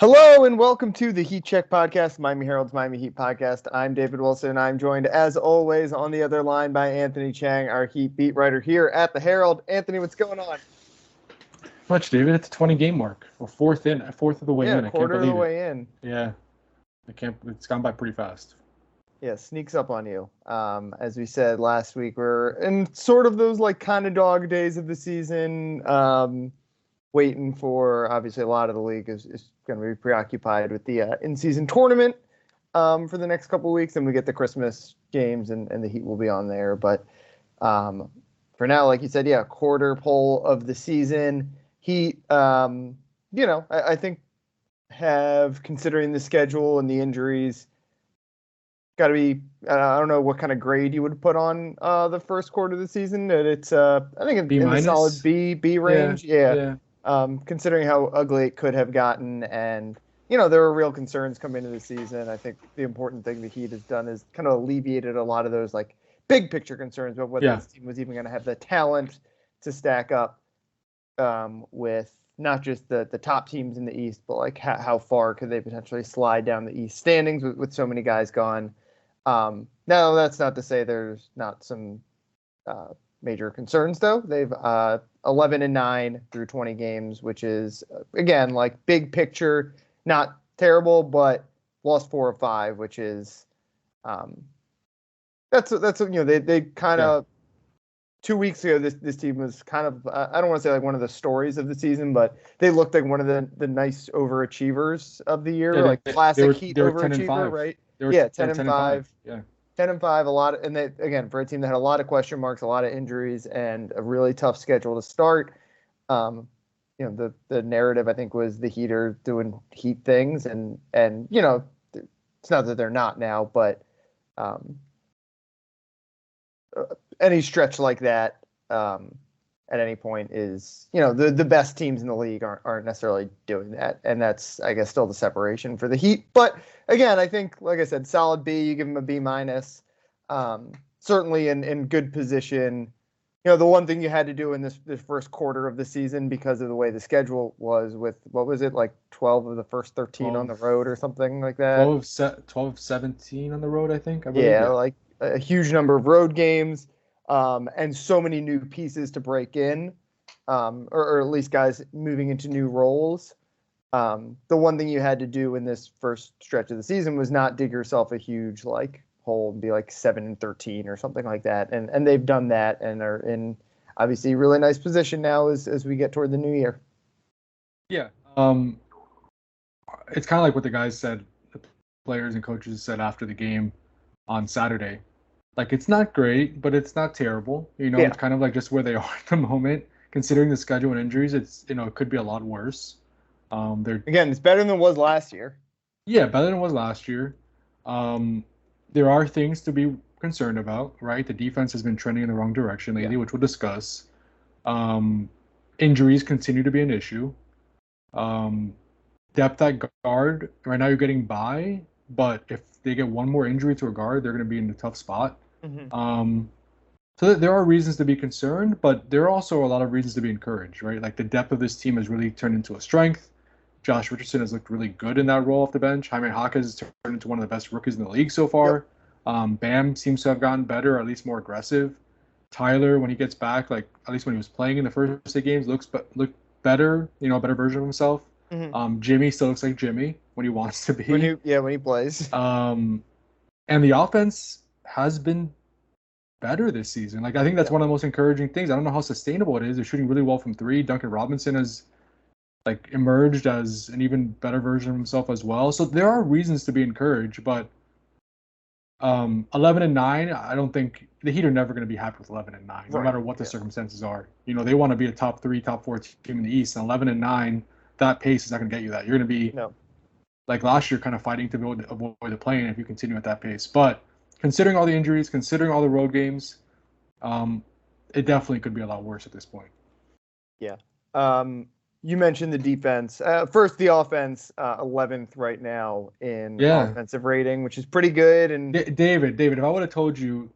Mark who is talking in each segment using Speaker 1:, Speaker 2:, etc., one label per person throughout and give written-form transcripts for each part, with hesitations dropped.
Speaker 1: Hello and welcome to the Heat Check Podcast, Miami Herald's Miami Heat Podcast. I'm David Wilson. I'm joined, as always, on the other line by Anthony Chang, our Heat beat writer here at the Herald. Anthony, what's going on?
Speaker 2: Much, David. It's a 20-game mark. We're fourth of the way in.
Speaker 1: A quarter of the way in.
Speaker 2: Yeah, It's gone by pretty fast.
Speaker 1: Yeah, sneaks up on you. As we said last week, we're in sort of those kind of dog days of the season. Waiting for, obviously, a lot of the league is going to be preoccupied with the in-season tournament for the next couple of weeks. Then we get the Christmas games, and the Heat will be on there. But for now, like you said, quarter pole of the season. Heat, I think have, considering the schedule and the injuries, got to be, I don't know what kind of grade you would put on the first quarter of the season. It's, I think, in the solid B range. Yeah. Considering how ugly it could have gotten, and there were real concerns coming into the season. I think the important thing the Heat has done is kind of alleviated a lot of those big picture concerns about whether this team was even going to have the talent to stack up with not just the top teams in the East, but how far could they potentially slide down the East standings with so many guys gone. Now that's not to say there's not some major concerns, though. They've 11-9 through 20 games, which is, again, big picture, not terrible, but lost 4 of 5, which is that's they kind of 2 weeks ago this team was kind of, I don't want to say one of the stories of the season, but they looked like one of the nice overachievers of the year, classic Heat overachiever, right? 10-5. Yeah. 10-5, a lot, and they, again, for a team that had a lot of question marks, a lot of injuries, and a really tough schedule to start. The narrative, I think, was the Heat are doing Heat things, and it's not that they're not now, but any stretch like that at any point is, the best teams in the league aren't necessarily doing that, and that's, I guess, still the separation for the Heat. But again, I think, like I said, solid B. You give them a B minus. Certainly in good position. The one thing you had to do in this first quarter of the season, because of the way the schedule was, with, what was it, 12 of the first 13 on the road or something like that?
Speaker 2: 12, 17 on the road, I think.
Speaker 1: A huge number of road games. And so many new pieces to break in, or at least guys moving into new roles. The one thing you had to do in this first stretch of the season was not dig yourself a huge hole and be 7-13 or something like that. And they've done that and are in, obviously, really nice position now as we get toward the new year.
Speaker 2: Yeah. It's kind of like what the guys said, the players and coaches said after the game on Saturday. It's not great, but it's not terrible. It's kind of just where they are at the moment. Considering the schedule and injuries, it's, it could be a lot worse.
Speaker 1: It's better than it was last year.
Speaker 2: Yeah, better than it was last year. There are things to be concerned about, right? The defense has been trending in the wrong direction lately, which we'll discuss. Injuries continue to be an issue. Depth at guard, right now you're getting by, but if they get one more injury to a guard, they're going to be in a tough spot. Mm-hmm. So there are reasons to be concerned, but there are also a lot of reasons to be encouraged, right? The depth of this team has really turned into a strength. Josh Richardson has looked really good in that role off the bench. Jaime Jaquez has turned into one of the best rookies in the league so far. Yep. Bam seems to have gotten better, or at least more aggressive. Tyler, when he gets back, at least when he was playing in the first 8 games, looked better, a better version of himself. Mm-hmm. Jimmy still looks like Jimmy when he wants to be.
Speaker 1: When he plays.
Speaker 2: And the offense has been better this season. I think that's one of the most encouraging things. I don't know how sustainable it is. They're shooting really well from 3. Duncan Robinson has emerged as an even better version of himself as well. So there are reasons to be encouraged, but 11-9, I don't think the Heat are never going to be happy with 11-9, no matter what the circumstances are. They want to be a top 3, top 4 team in the East, and 11-9, that pace is not going to get you that. You're going to be last year, kind of fighting to avoid the play-in if you continue at that pace. But considering all the injuries, considering all the road games, it definitely could be a lot worse at this point.
Speaker 1: Yeah. You mentioned the defense. First, the offense, 11th right now in offensive rating, which is pretty good. And
Speaker 2: David, if I would have told you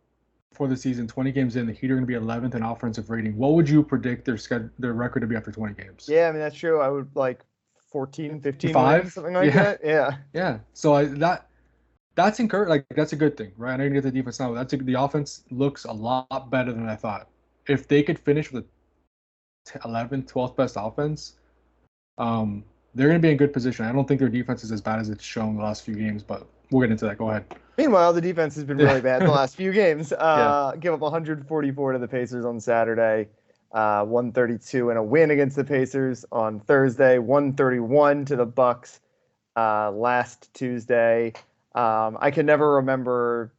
Speaker 2: for the season, 20 games in, the Heat are going to be 11th in offensive rating, what would you predict their record to be after 20 games?
Speaker 1: Yeah, I mean, that's true. I would 14, 15
Speaker 2: 5,
Speaker 1: wins, something like that. Yeah.
Speaker 2: Yeah. So that's encouraging. Like that's a good thing, right? I know you get the defense now. The offense looks a lot better than I thought. If they could finish with a 11th, 12th best offense, they're going to be in good position. I don't think their defense is as bad as it's shown the last few games, but we'll get into that. Go ahead.
Speaker 1: Meanwhile, the defense has been really bad the last few games. Give up 144 to the Pacers on Saturday, 132 in a win against the Pacers on Thursday, 131 to the Bucks last Tuesday. I can never remember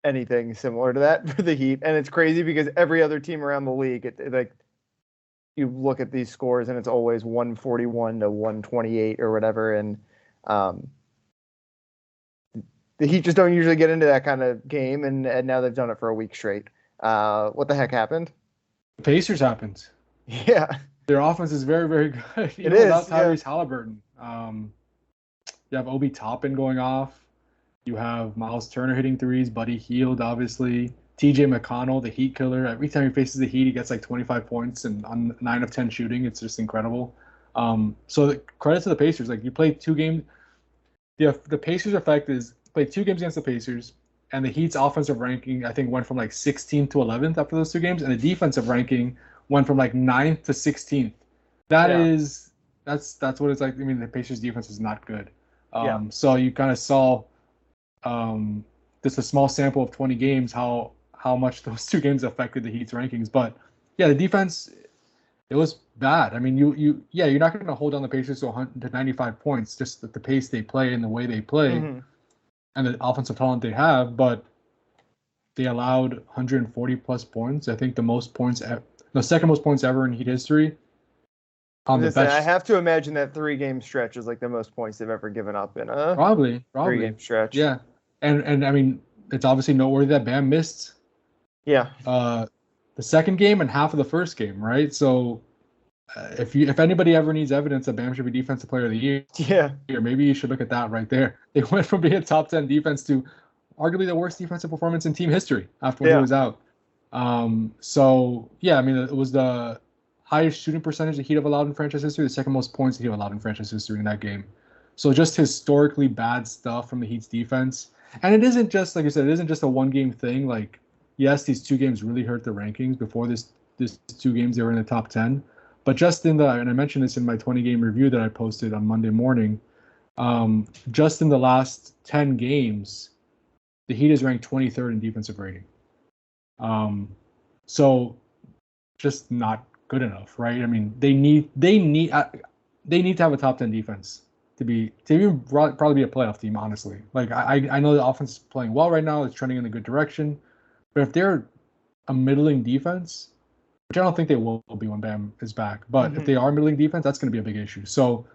Speaker 1: anything similar to that for the Heat, and it's crazy because every other team around the league, like you look at these scores and it's always 141 to 128 or whatever, and the Heat just don't usually get into that kind of game, and now they've done it for a week straight. What the heck happened?
Speaker 2: The Pacers happened.
Speaker 1: Yeah.
Speaker 2: Their offense is very, very good.
Speaker 1: It is.
Speaker 2: Without Tyrese Halliburton. You have Obi Toppin going off. You have Miles Turner hitting threes. Buddy Hield, obviously. TJ McConnell, the Heat killer. Every time he faces the Heat, he gets like 25 points and on 9 of 10 shooting. It's just incredible. So credit to the Pacers. Like you played 2 games. The Pacers effect is played 2 games against the Pacers, and the Heat's offensive ranking I think went from like 16th to 11th after those 2 games, and the defensive ranking went from like 9th to 16th. That's what it's like. I mean, the Pacers defense is not good. So you kind of saw just a small sample of 20 games how much those 2 games affected the Heat's rankings. But yeah, the defense, it was bad. I mean, you're not going to hold down the Pacers to 95 points just at the pace they play and the way they play and the offensive talent they have. But they allowed 140 plus points. I think the second most points ever in Heat history.
Speaker 1: I have to imagine that 3-game stretch is like the most points they've ever given up in a
Speaker 2: probably
Speaker 1: 3-game stretch.
Speaker 2: Yeah, and I mean it's obviously noteworthy that Bam missed.
Speaker 1: Yeah.
Speaker 2: The second game and half of the first game, right? So if anybody ever needs evidence that Bam should be Defensive Player of the Year, maybe you should look at that right there. They went from being a top 10 defense to arguably the worst defensive performance in team history after he was out. So yeah, I mean it was the highest shooting percentage the Heat have allowed in franchise history, the second most points the Heat have allowed in franchise history in that game. So just historically bad stuff from the Heat's defense. And it isn't just, like I said, it isn't just a 1-game thing. Like, yes, these 2 games really hurt the rankings. Before this 2 games, they were in the top 10. But just and I mentioned this in my 20-game review that I posted on Monday morning, just in the last 10 games, the Heat is ranked 23rd in defensive rating. So just not good enough, right? I mean, they need to have a top 10 defense to even probably be a playoff team, honestly. Like I know the offense is playing well right now, it's trending in a good direction, but if they're a middling defense, which I don't think they will be when Bam is back, but if they are middling defense, that's going to be a big issue. So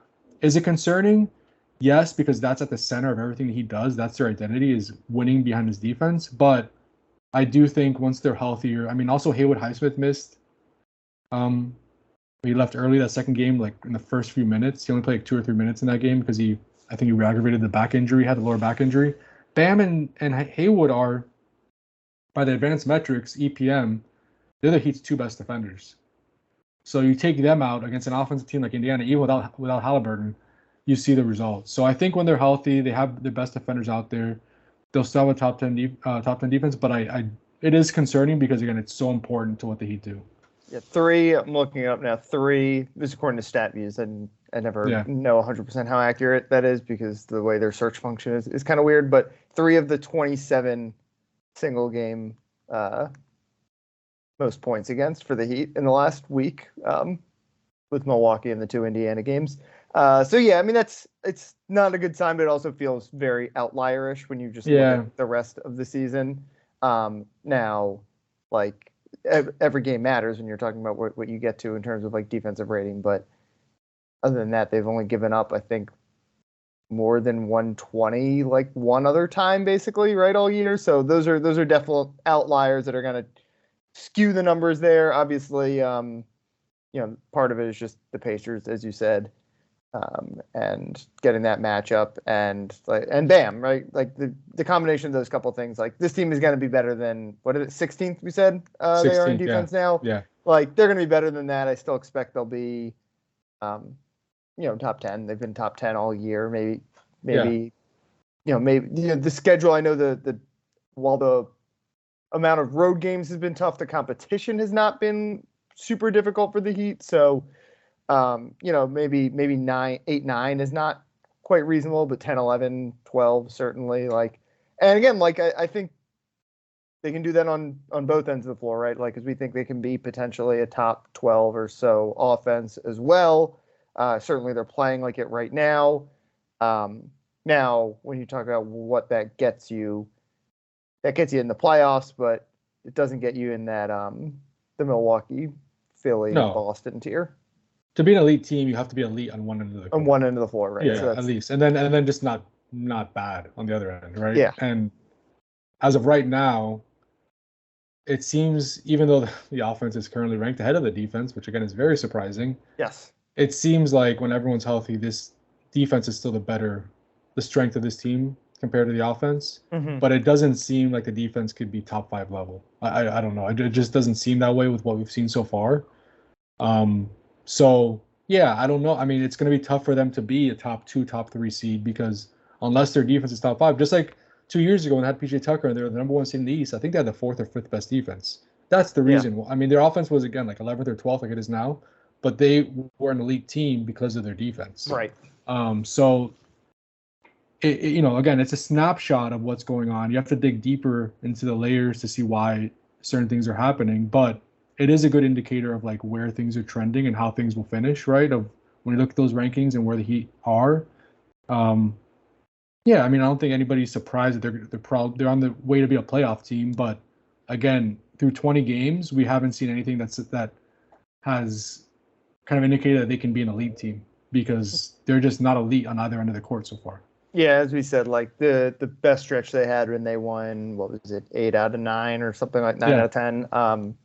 Speaker 2: is it concerning? Yes, because that's at the center of everything he does. That's their identity, is winning behind his defense. But I do think once they're healthier, I mean, also Haywood Highsmith missed. He left early that second game, like in the first few minutes. He only played like 2 or 3 minutes in that game because I think he re-aggravated the back injury, had the lower back injury. Bam and Haywood are, by the advanced metrics, EPM, they're the Heat's 2 best defenders. So you take them out against an offensive team like Indiana, even without Halliburton, you see the results. So I think when they're healthy, they have the best defenders out there. They'll still have a top 10 defense, but it is concerning because, again, it's so important to what the Heat do.
Speaker 1: Yeah, 3. I'm looking it up now. 3. This is according to StatViews, and I never know 100% how accurate that is because the way their search function is kind of weird. But 3 of the 27 single game most points against for the Heat in the last week, with Milwaukee and the 2 Indiana games. So yeah, I mean it's not a good sign, but it also feels very outlierish when you just look at the rest of the season. Now, like, every game matters when you're talking about what you get to in terms of like defensive rating, but other than that, they've only given up, I think, more than 120 like one other time, basically, right, all year. So those are definite outliers that are going to skew the numbers there. Obviously, part of it is just the Pacers, as you said, and getting that matchup and Bam, right? Like the combination of those couple things, like this team is going to be better than, what is it, 16th we said 16th, they are in defense now.
Speaker 2: Yeah.
Speaker 1: Like they're going to be better than that. I still expect they'll be top 10. They've been top 10 all year. Maybe,
Speaker 2: Yeah.
Speaker 1: maybe the schedule. I know the while the amount of road games has been tough, the competition has not been super difficult for the Heat. So, maybe 9, 8, 9 is not quite reasonable, but 10, 11, 12 certainly. And again, I think they can do that on both ends of the floor, right? Because we think they can be potentially a top 12 or so offense as well. Certainly, they're playing like it right now. Now, when you talk about what that gets you in the playoffs, but it doesn't get you in that the Milwaukee, Philly, Boston tier.
Speaker 2: To be an elite team, you have to be elite on one end of the court.
Speaker 1: On one end of the floor, right?
Speaker 2: Yeah, so at least, and then just not bad on the other end, right?
Speaker 1: Yeah.
Speaker 2: And as of right now, it seems, even though the offense is currently ranked ahead of the defense, which again is very surprising.
Speaker 1: Yes.
Speaker 2: It seems like when everyone's healthy, this defense is still the strength of this team compared to the offense.
Speaker 1: Mm-hmm.
Speaker 2: But it doesn't seem like the defense could be top 5 level. I don't know. It just doesn't seem that way with what we've seen so far. So yeah, I don't know. I mean, it's going to be tough for them to be a top 2, top 3 seed because unless their defense is top 5, just like 2 years ago when they had PJ Tucker and they were the number 1 seed in the East, I think they had the 4th or 5th best defense. That's the reason. Yeah. I mean, their offense was again like 11th or 12th like it is now, but they were an elite team because of their defense.
Speaker 1: Right.
Speaker 2: So again, it's a snapshot of what's going on. You have to dig deeper into the layers to see why certain things are happening, but it is a good indicator of like where things are trending and how things will finish, right? Of when you look at those rankings and where the Heat are. Yeah, I mean, I don't think anybody's surprised that they're on the way to be a playoff team, but again, through 20 games, we haven't seen anything that has kind of indicated that they can be an elite team because they're just not elite on either end of the court so far.
Speaker 1: Yeah, as we said, like the best stretch they had when they won, what was it, 8 out of 9 or something like 9 out of 10.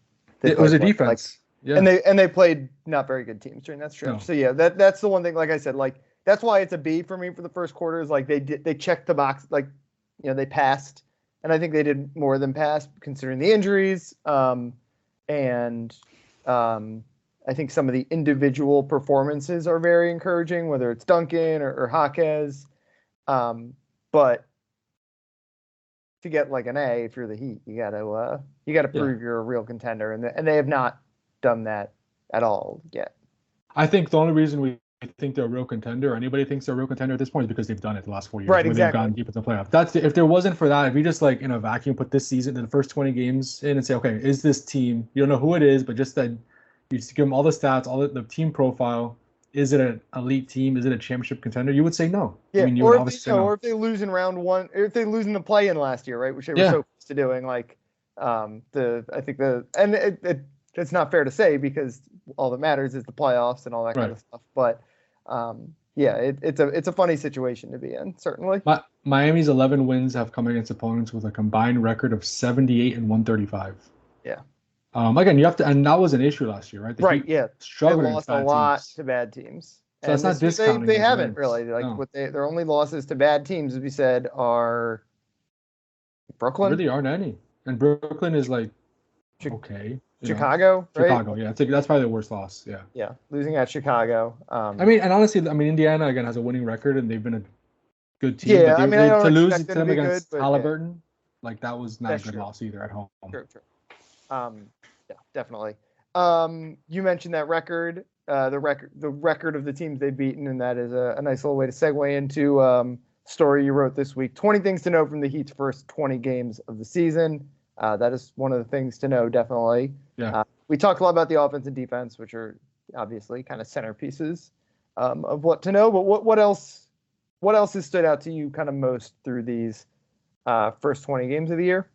Speaker 2: It was a defense.
Speaker 1: And they played not very good teams during that stretch. No. So yeah, that's the one thing. Like I said, like that's why it's a B for me for the first quarter. Is like they checked the box, like they passed, and I think they did more than pass considering the injuries. And I think some of the individual performances are very encouraging, whether it's Duncan or Jaquez. But to get like an A, if you're the Heat, you gotta prove you're a real contender, and they have not done that at all yet.
Speaker 2: I think the only reason we think they're a real contender, or anybody thinks they're a real contender at this point, is because they've done it the last 4 years.
Speaker 1: Right,
Speaker 2: where
Speaker 1: exactly.
Speaker 2: They've gone deep into the playoff. If there wasn't for that, if we just like in a vacuum put this season in the first 20 games in and say, okay, is this team? You don't know who it is, but just that you just give them all the stats, all the team profile. Is it an elite team? Is it a championship contender? You would say no.
Speaker 1: Yeah, I mean, or if they lose in round 1, or if they lose in the play-in last year, right, which they were so close to doing. Like, it's not fair to say because all that matters is the playoffs and all that kind of stuff. But it's a funny situation to be in, certainly.
Speaker 2: Miami's 11 wins have come against opponents with a combined record of 78 and 135.
Speaker 1: Yeah.
Speaker 2: Again, you have to, and that was an issue last year, right?
Speaker 1: Yeah.
Speaker 2: Struggled
Speaker 1: they lost a lot to bad teams.
Speaker 2: So that's not discounting.
Speaker 1: They haven't really. Their only losses to bad teams, as we said, are Brooklyn.
Speaker 2: There really aren't any, and Brooklyn is like okay.
Speaker 1: Chicago, right?
Speaker 2: Chicago, yeah. That's probably the worst loss. Yeah.
Speaker 1: Yeah, losing at Chicago.
Speaker 2: Honestly, Indiana again has a winning record, and they've been a good team.
Speaker 1: Yeah,
Speaker 2: but to lose to them against Halliburton, like that was not a good loss either at home.
Speaker 1: True. Yeah, definitely. You mentioned that record, the record of the teams they've beaten, and that is a nice little way to segue into story you wrote this week. 20 things to know from the Heat's first 20 games of the season. That is one of the things to know, definitely.
Speaker 2: Yeah.
Speaker 1: We talked a lot about the offense and defense, which are obviously kind of centerpieces of what to know. But what else has stood out to you kind of most through these first 20 games of the year?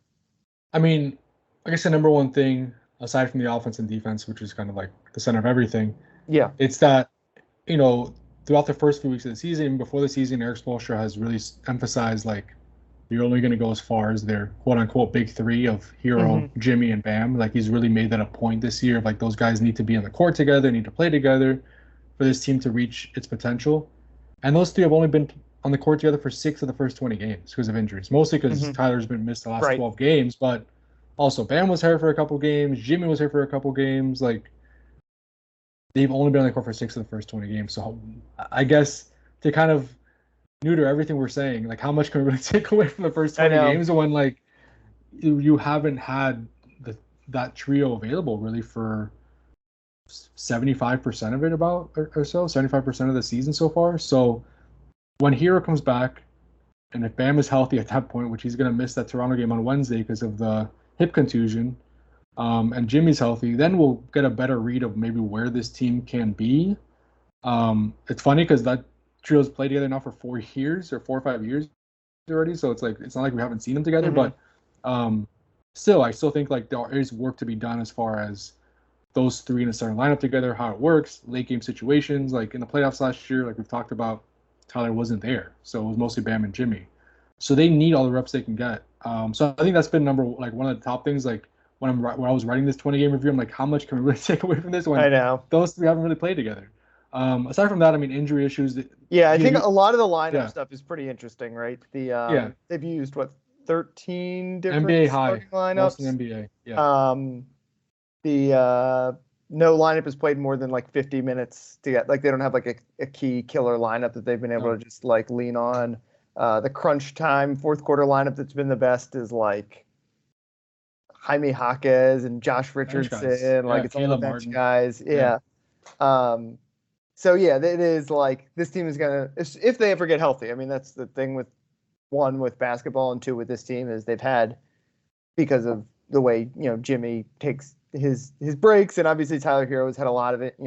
Speaker 2: I mean, I guess the number one thing, aside from the offense and defense, which is kind of like the center of everything, it's that, throughout the first few weeks of the season, before the season, Eric Spoelstra has really emphasized, like, you're only going to go as far as their quote-unquote big three of Hero, Jimmy, and Bam. Like, he's really made that a point this year. Like, those guys need to be on the court together, need to play together for this team to reach its potential. And those three have only been on the court together for 6 of the first 20 games because of injuries. Mostly because Tyler's been missed the last 12 games, but also Bam was hurt for a couple games. Jimmy was hurt for a couple games. Like, they've only been on the court for 6 of the first 20 games. So I guess to kind of neuter everything we're saying, like how much can we really take away from the first 20 games when like you haven't had that trio available really for 75% of it about or so, 75% of the season so far. So when Hero comes back, and if Bam is healthy at that point, which he's going to miss that Toronto game on Wednesday because of the hip contusion, and Jimmy's healthy, then we'll get a better read of maybe where this team can be. It's funny because that trio's played together now for 4 years or 4 or 5 years already, so it's like it's not like we haven't seen them together, but still, I still think like there is work to be done as far as those three in a starting lineup together, how it works, late game situations. Like in the playoffs last year, like we've talked about, Tyler wasn't there, so it was mostly Bam and Jimmy. So they need all the reps they can get. So I think that's been one of the top things. Like when I was writing this 20-game review, I'm like, how much can we really take away from this when those three haven't really played together? Aside from that, I mean, injury issues.
Speaker 1: I think a lot of the lineup stuff is pretty interesting, right? They've used 13 different
Speaker 2: NBA
Speaker 1: starting
Speaker 2: high
Speaker 1: lineups.
Speaker 2: Most in the NBA. Yeah.
Speaker 1: No lineup has played more than like 50 minutes to get, like they don't have like a key killer lineup that they've been able to just like lean on. The crunch time fourth quarter lineup that's been the best is like Jaime Jaquez and Josh Richardson, like it's all the bench guys. Yeah. So yeah, it is like this team is gonna, if they ever get healthy. I mean, that's the thing with basketball and 2 with this team is they've had, because of the way Jimmy takes his breaks, and obviously Tyler Hero has had a lot of it.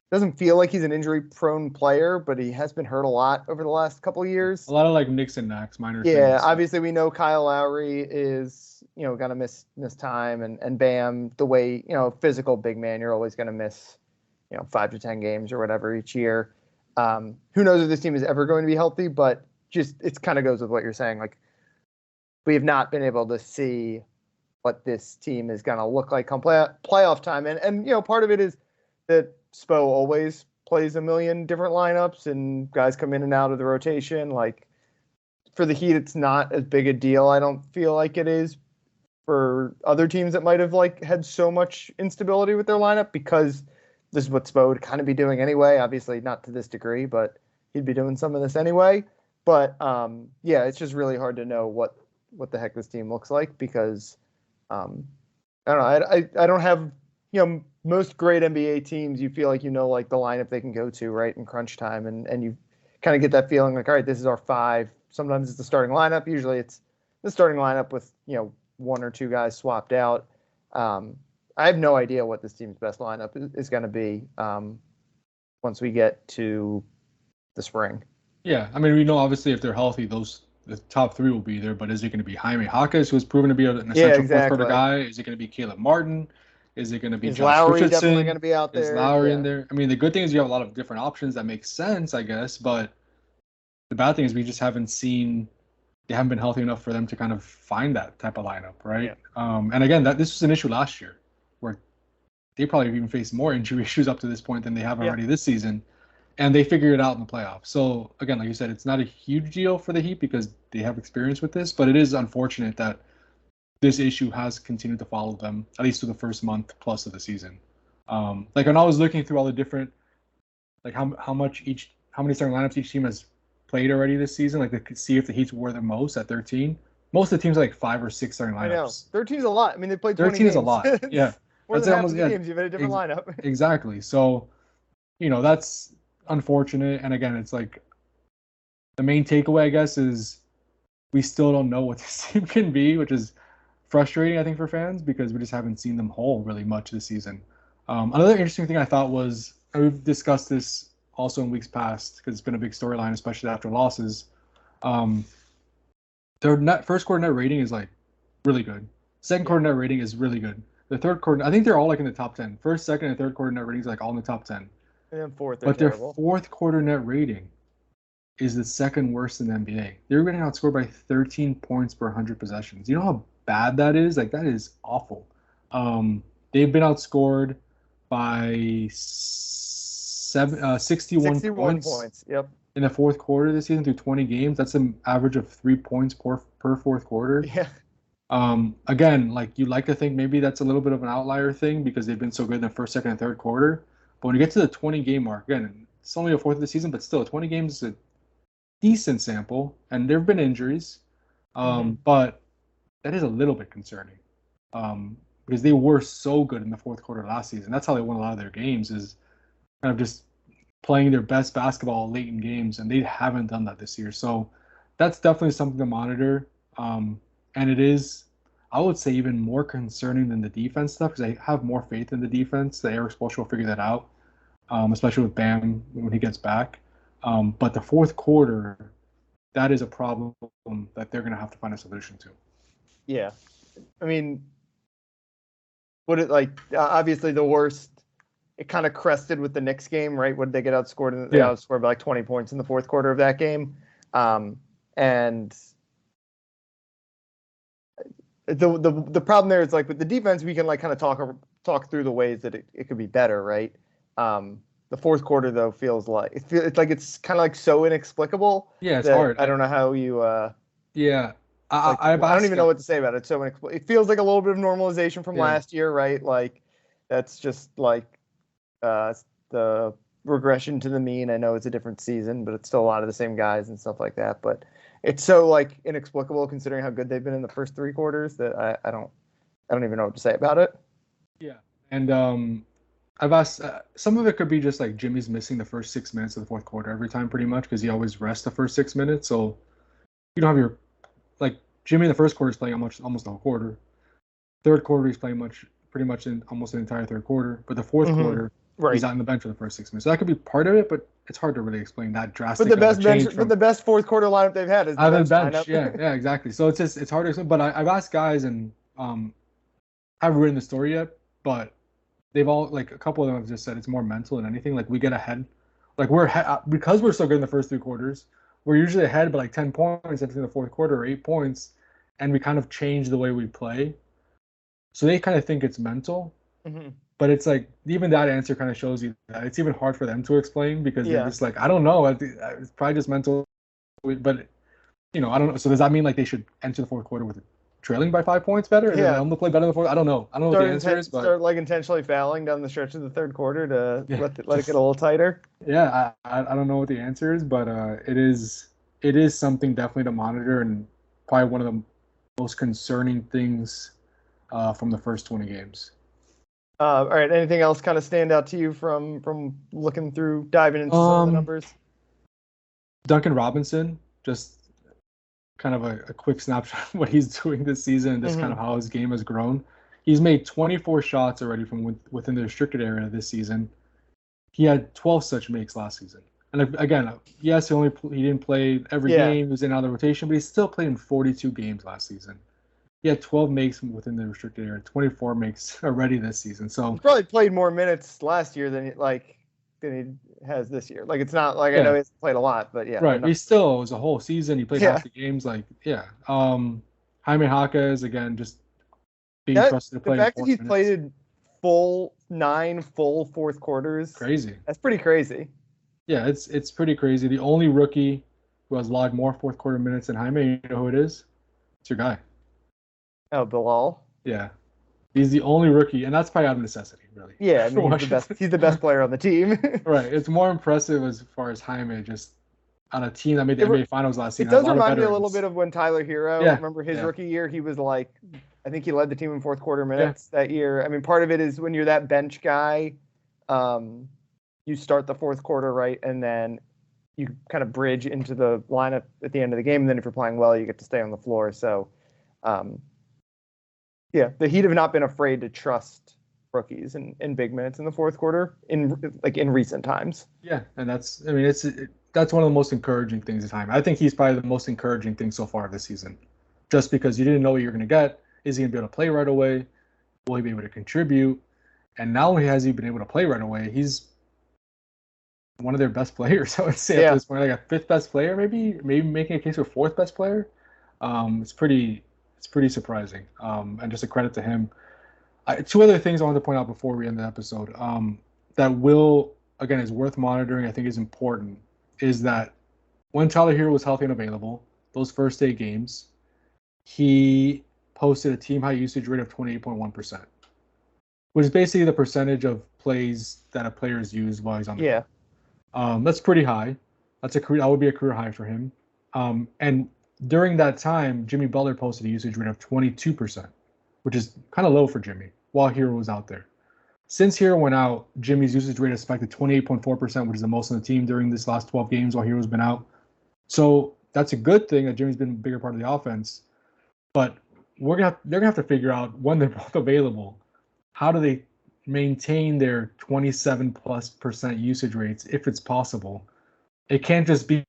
Speaker 1: Doesn't feel like he's an injury-prone player, but he has been hurt a lot over the last couple of years.
Speaker 2: A lot of like nicks and knacks, minor things.
Speaker 1: Yeah, obviously we know Kyle Lowry is gonna miss time, and Bam, the way physical big man, you're always gonna miss 5 to 10 games or whatever each year. Who knows if this team is ever going to be healthy, but just it kind of goes with what you're saying. Like we have not been able to see what this team is going to look like come playoff time. And part of it is that Spo always plays a million different lineups and guys come in and out of the rotation. Like for the Heat, it's not as big a deal. I don't feel like it is for other teams that might have like had so much instability with their lineup, because this is what Spo would kind of be doing anyway. Obviously not to this degree, but he'd be doing some of this anyway. But it's just really hard to know what the heck this team looks like, because I don't know. I don't have, most great NBA teams, you feel like like the lineup they can go to right in crunch time, and you kind of get that feeling like, all right, this is our 5. Sometimes it's the starting lineup. Usually it's the starting lineup with 1 or 2 guys swapped out. I have no idea what this team's best lineup is going to be once we get to the spring.
Speaker 2: Yeah, I mean, we know obviously if they're healthy, the top 3 will be there. But is it going to be Jaime Jaquez, who has proven to be an essential fourth quarter guy? Is it going to be Caleb Martin? Is it going to be Josh
Speaker 1: Lowry
Speaker 2: Richardson?
Speaker 1: Definitely going to be out there?
Speaker 2: Is Lowry in there? I mean, the good thing is you have a lot of different options that make sense, I guess. But the bad thing is we just haven't seen. They haven't been healthy enough for them to kind of find that type of lineup, right? Yeah. And again, this was an issue last year, where they probably have even faced more injury issues up to this point than they have already this season. And they figured it out in the playoffs. So, again, like you said, it's not a huge deal for the Heat because they have experience with this, but it is unfortunate that this issue has continued to follow them, at least through the first month plus of the season. Like when I was looking through all the different, like how many starting lineups each team has played already this season, like to see if the Heat's were the most at 13. Most of the teams are like 5 or 6 starting lineups. I know.
Speaker 1: 13 is a lot. I mean, they played 20
Speaker 2: 13
Speaker 1: games.
Speaker 2: is a lot. Yeah.
Speaker 1: More than half of the games, you've had a different lineup.
Speaker 2: Exactly. So, that's unfortunate. And again, it's like the main takeaway, I guess, is we still don't know what this team can be, which is frustrating, I think, for fans, because we just haven't seen them whole really much this season. Another interesting thing I thought was, and we've discussed this also in weeks past because it's been a big storyline, especially after losses. Their first quarter net rating is like really good. Second quarter net rating is really good. The third quarter, I think they're all like in the top 10. First, second, and third quarter net ratings like all in the top 10.
Speaker 1: And then fourth,
Speaker 2: but their fourth quarter net rating is the second worst in the NBA. They're getting outscored by 13 points per 100 possessions. You know how bad that is? Like, that is awful. They've been outscored by 61 points.
Speaker 1: Yep.
Speaker 2: In the fourth quarter this season through 20 games. That's an average of 3 points per fourth quarter.
Speaker 1: Yeah.
Speaker 2: Again, like you like to think maybe that's a little bit of an outlier thing because they've been so good in the first, second, and third quarter. But when you get to the 20-game mark, again, it's only a fourth of the season, but still, 20 games is a decent sample, and there have been injuries, but that is a little bit concerning because they were so good in the fourth quarter last season. That's how they won a lot of their games, is kind of just playing their best basketball late in games, and they haven't done that this year. So that's definitely something to monitor. And it is, I would say, even more concerning than the defense stuff, because I have more faith in the defense that Eric Spoelstra will figure that out, especially with Bam when he gets back. But the fourth quarter, that is a problem that they're going to have to find a solution to.
Speaker 1: Yeah. I mean, obviously the worst, it kind of crested with the Knicks game, right? What did they get outscored? They outscored by like 20 points in the fourth quarter of that game. And the problem there is, like, with the defense, we can like kind of talk through the ways that it could be better, right? The fourth quarter, though, feels like it's kind of like so inexplicable.
Speaker 2: Yeah, it's hard.
Speaker 1: I don't know how you.
Speaker 2: Yeah,
Speaker 1: I don't even know what to say about it. So it feels like a little bit of normalization from last year, right? Like that's just like the regression to the mean. I know it's a different season, but it's still a lot of the same guys and stuff like that. But it's so like inexplicable considering how good they've been in the first three quarters that I don't even know what to say about it.
Speaker 2: Yeah, and I've asked, some of it could be just like Jimmy's missing the first 6 minutes of the fourth quarter every time, pretty much, because he always rests the first 6 minutes. So you don't have your, like, Jimmy in the first quarter is playing almost the whole quarter. Third quarter, he's playing pretty much in almost the entire third quarter. But the fourth quarter, he's out on the bench for the first 6 minutes. So that could be part of it, but it's hard to really explain that drastic.
Speaker 1: But the best fourth quarter lineup they've had is the bench lineup.
Speaker 2: Yeah, exactly. So it's hard to explain. But I've asked guys, and I haven't written the story yet, but they've all, like, a couple of them have just said it's more mental than anything. Like, we get ahead, like because we're so good in the first three quarters, we're usually ahead by like 10 points in the fourth quarter or 8 points, and we kind of change the way we play. So they kind of think it's mental, but it's like even that answer kind of shows you that it's even hard for them to explain, because they're just like, I don't know, it's probably just mental. But I don't know. So does that mean like they should enter the fourth quarter with trailing by 5 points better, and then them to play better in the fourth? I don't know what the answer is, but
Speaker 1: start like intentionally fouling down the stretch of the third quarter to let it get a little tighter.
Speaker 2: Yeah, I don't know what the answer is, but it is something definitely to monitor, and probably one of the most concerning things from the first 20 games.
Speaker 1: All right. Anything else kind of stand out to you from looking through, diving into some of the numbers?
Speaker 2: Duncan Robinson, just kind of a quick snapshot of what he's doing this season and just kind of how his game has grown. He's made 24 shots already from within the restricted area this season. He had 12 such makes last season. And again, yes, he didn't play every game. He was in and out of the rotation, but he still played in 42 games last season. He had 12 makes within the restricted area, 24 makes already this season. So
Speaker 1: he probably played more minutes last year than he has this year. Like, it's not like I know he's played a lot, but
Speaker 2: right. He still, it was a whole season. He played half the games. Like, Jaime Jaquez, again, just being trusted to play.
Speaker 1: The fact that he's played 9 full fourth quarters,
Speaker 2: crazy.
Speaker 1: That's pretty crazy.
Speaker 2: Yeah, it's pretty crazy. The only rookie who has logged more fourth quarter minutes than Jaime, you know who it is? It's your guy.
Speaker 1: Oh, Bilal.
Speaker 2: Yeah. He's the only rookie, and that's probably out of necessity, really.
Speaker 1: Yeah, I mean, he's the best player on the team.
Speaker 2: Right. It's more impressive as far as Jaime, just on a team that made the NBA Finals last season.
Speaker 1: It does remind me a little bit of when Tyler Hero, remember his rookie year? He was like, I think he led the team in fourth quarter minutes that year. I mean, part of it is when you're that bench guy, you start the fourth quarter, right, and then you kind of bridge into the lineup at the end of the game. And then if you're playing well, you get to stay on the floor. So, the Heat have not been afraid to trust rookies in big minutes in the fourth quarter in recent times. Yeah,
Speaker 2: and that's one of the most encouraging things of time. I think he's probably the most encouraging thing so far this season, just because you didn't know what you're going to get. Is he going to be able to play right away? Will he be able to contribute? And not only has he been able to play right away, he's one of their best players. I would say at this point, like a fifth best player, maybe making a case for fourth best player. It's pretty surprising, and just a credit to him. Two other things I wanted to point out before we end the episode that is worth monitoring, I think is important, is that when Tyler Hero was healthy and available, those first 8 games, he posted a team high usage rate of 28.1%. which is basically the percentage of plays that a player is used while he's on the
Speaker 1: Yeah.
Speaker 2: court. That's pretty high. That would be a career high for him. And during that time, Jimmy Butler posted a usage rate of 22%, which is kind of low for Jimmy while Hero was out there. Since Hero went out, Jimmy's usage rate has spiked to 28.4%, which is the most on the team during this last 12 games while Hero's been out. So that's a good thing that Jimmy's been a bigger part of the offense. But they're gonna have to figure out when they're both available, how do they maintain their 27+% usage rates if it's possible. It can't just be,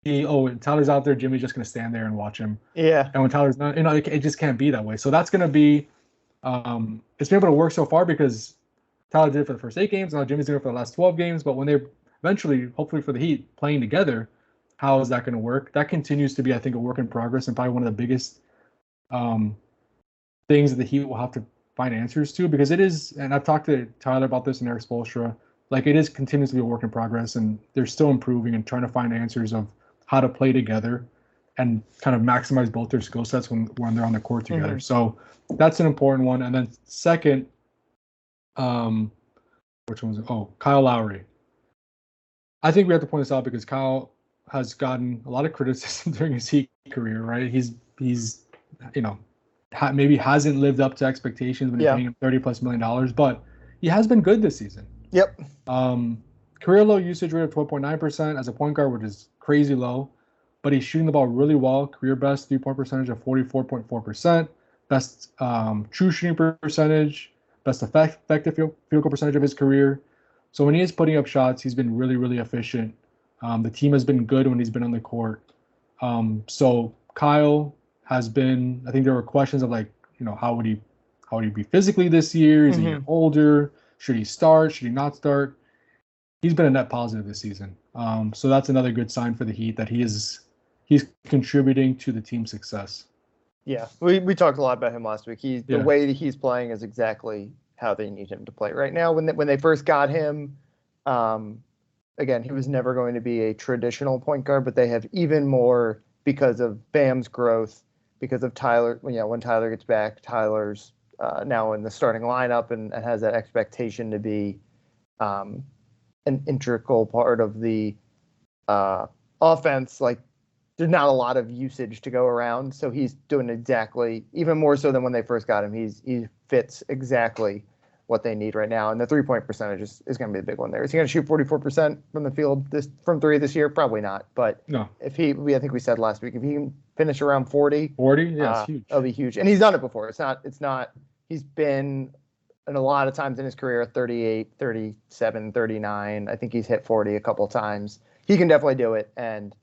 Speaker 2: oh, Tyler's out there, Jimmy's just gonna stand there and watch him.
Speaker 1: Yeah.
Speaker 2: And when Tyler's not, it just can't be that way. So that's gonna be, it's been able to work so far because Tyler did it for the first 8 games. Now Jimmy's doing it for the last 12 games. But when they're eventually, hopefully for the Heat, playing together, how is that going to work? That continues to be, I think, a work in progress and probably one of the biggest things that the Heat will have to find answers to, because it is, and I've talked to Tyler about this and Eric Spoelstra, like it is continues to be a work in progress, and they're still improving and trying to find answers of how to play together and kind of maximize both their skill sets when they're on the court together. Mm-hmm. So that's an important one. And then second, which one was it? Oh, Kyle Lowry. I think we have to point this out because Kyle has gotten a lot of criticism during his Heat career, right? He's maybe hasn't lived up to expectations when you're paying him $30+ million, but he has been good this season.
Speaker 1: Yep.
Speaker 2: Career low usage rate of 12.9% as a point guard, which is crazy low, but he's shooting the ball really well. Career best 3-point percentage of 44.4%, best true shooting percentage, best effective field goal percentage of his career. So when he is putting up shots, he's been really, really efficient. The team has been good when he's been on the court. So Kyle has been, I think there were questions of like, how would he be physically this year? Is he older? Should he start? Should he not start? He's been a net positive this season. So that's another good sign for the Heat that he's contributing to the team's success.
Speaker 1: Yeah, we talked a lot about him last week. The way that he's playing is exactly how they need him to play right now. When they first got him, again, he was never going to be a traditional point guard, but they have even more because of Bam's growth, because of Tyler. When Tyler gets back, Tyler's now in the starting lineup and has that expectation to be an integral part of the offense. Like, there's not a lot of usage to go around, so he's doing exactly, even more so than when they first got him. He fits exactly what they need right now, and the 3-point percentage is going to be a big one there. Is he going to shoot 44% from the field from 3 this year? Probably not, but no. I think we said last week, if he can finish around 40,
Speaker 2: yeah, it's huge.
Speaker 1: That'll be huge, and he's done it before. It's not. He's been in a lot of times in his career 38, 37, 39. I think he's hit 40 a couple of times. He can definitely do it, and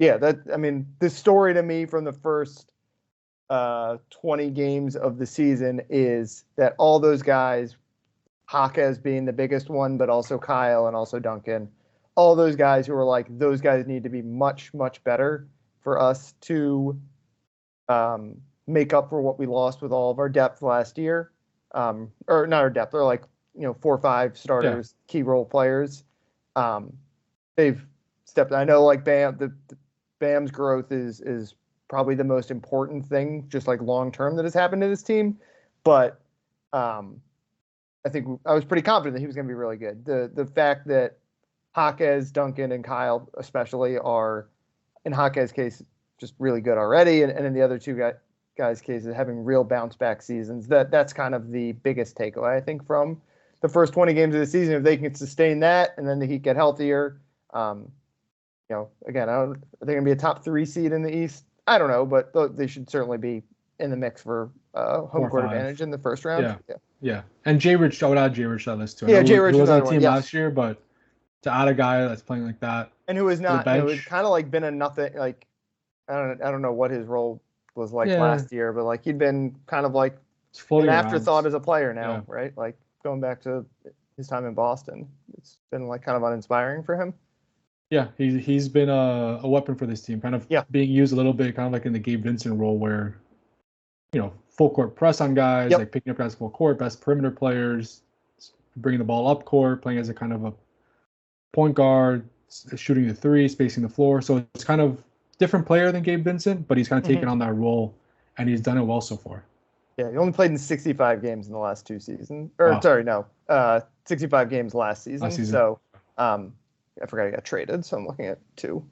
Speaker 1: the story to me from the first 20 games of the season is that all those guys, Jaquez being the biggest one, but also Kyle and also Duncan, all those guys who are like, those guys need to be much, much better for us to make up for what we lost with all of our depth last year. Or not our depth, they're like, 4 or 5 starters, key role players. They've stepped, I know like Bam's growth is probably the most important thing, just like long-term, that has happened to this team. But I think I was pretty confident that he was going to be really good. The fact that Jaquez, Duncan, and Kyle especially are, in Jaquez's case, just really good already, and in the other two guys' cases, having real bounce-back seasons, that's kind of the biggest takeaway, I think, from the first 20 games of the season. If they can sustain that and then the Heat get healthier, again, are they going to be a top 3 seed in the East? I don't know, but they should certainly be in the mix for home court advantage in the first round.
Speaker 2: Yeah. And Jay Rich, I would add Jay Rich to that list too.
Speaker 1: Yeah, Jay Rich
Speaker 2: was on the team last year, but to add a guy that's playing like that,
Speaker 1: and who is not, who's kind of like been a nothing. Like, I don't know what his role was like last year, but like he'd been kind of like an afterthought as a player now, right? Like going back to his time in Boston, it's been like kind of uninspiring for him.
Speaker 2: Yeah, he's been a weapon for this team, kind of being used a little bit, kind of like in the Gabe Vincent role, where full court press on guys, like picking up guys full court, best perimeter players, bringing the ball up court, playing as a kind of a point guard, shooting the 3, spacing the floor. So it's kind of different player than Gabe Vincent, but he's kind of taken on that role, and he's done it well so far.
Speaker 1: Yeah, he only played in 65 games in the last 2 seasons.
Speaker 2: Wow.
Speaker 1: 65 games last season.
Speaker 2: Last season.
Speaker 1: So I forgot he got traded, so I'm looking at two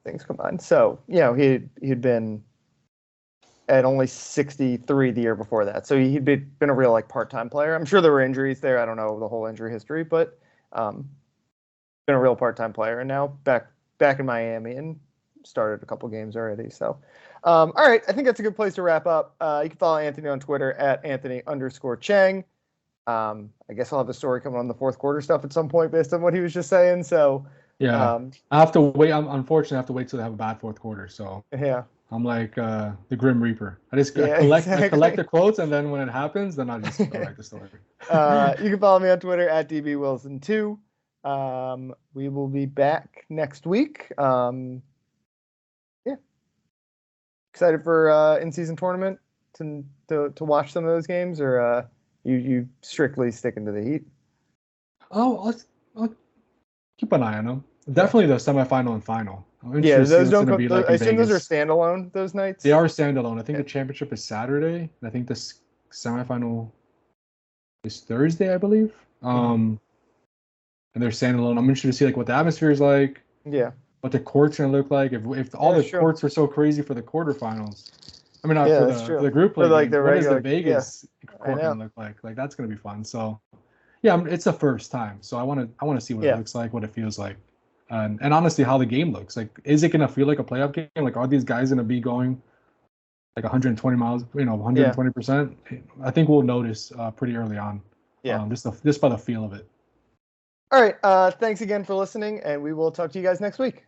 Speaker 1: things combined. So, he'd been at only 63 the year before that. So he'd been a real like part-time player. I'm sure there were injuries there. I don't know the whole injury history, but been a real part-time player, and now back in Miami and started a couple games already. So, all right, I think that's a good place to wrap up. You can follow Anthony on Twitter at Anthony_Chang. I guess I'll have a story coming on the fourth quarter stuff at some point based on what he was just saying. So
Speaker 2: yeah, I have to wait. Unfortunately, I have to wait till they have a bad fourth quarter. So
Speaker 1: yeah.
Speaker 2: I'm like the Grim Reaper. I collect the quotes, and then when it happens, then I just write the story.
Speaker 1: You can follow me on Twitter at DBWilson2. We will be back next week. Excited for in-season tournament to watch some of those games, or you strictly sticking to the Heat?
Speaker 2: Oh, I'll keep an eye on them. Definitely the semifinal and final.
Speaker 1: Yeah, those don't. I assume those are standalone. Those nights.
Speaker 2: They are standalone. I think the championship is Saturday, and I think the semifinal is Thursday, I believe. And they're standalone. I'm interested to see like what the atmosphere is like.
Speaker 1: Yeah.
Speaker 2: What the court's gonna look like. If all the courts were so crazy for the quarterfinals. I mean, for the group play. Like what does the Vegas court gonna look like? Like that's gonna be fun. So, yeah, it's the first time. So I want to see what it looks like, what it feels like. And honestly, how the game looks. Like, is it going to feel like a playoff game? Like, are these guys going to be going like 120 miles, 120%? I think we'll notice pretty early on.
Speaker 1: Yeah.
Speaker 2: Just by the feel of it.
Speaker 1: All right. Thanks again for listening, and we will talk to you guys next week.